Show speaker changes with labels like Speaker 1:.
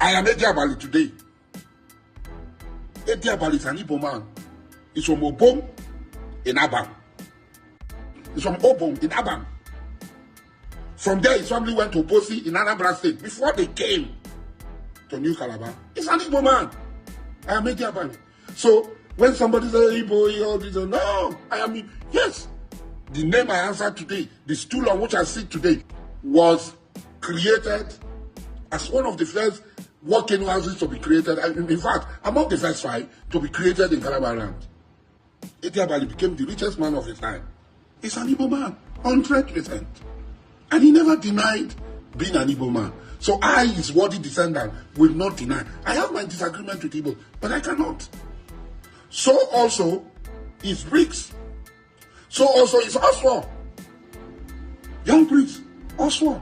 Speaker 1: I am Ijaw today. Ijaw is an Igbo man. He's from Obom in Abam. He's from Obom in Abam. From there, his family went to Bosi in Anambra State before they came to New Calabar. He's an Igbo man. I am Ijaw. So when somebody says Igbo, all this, no, I am. Yes, the name I answered today, the stool on which I sit today, was created as one of the first working houses to be created. In fact, among the first 5 to be created in Calabar land. Ijaw became the richest man of his time. He's an Igbo man, 100%. And he never denied being an Igbo man. So I, his worthy descendant, will not deny. I have my disagreement with Igbo, but I cannot. So also is Briggs. So also is Oswald. Young Briggs, Oswald.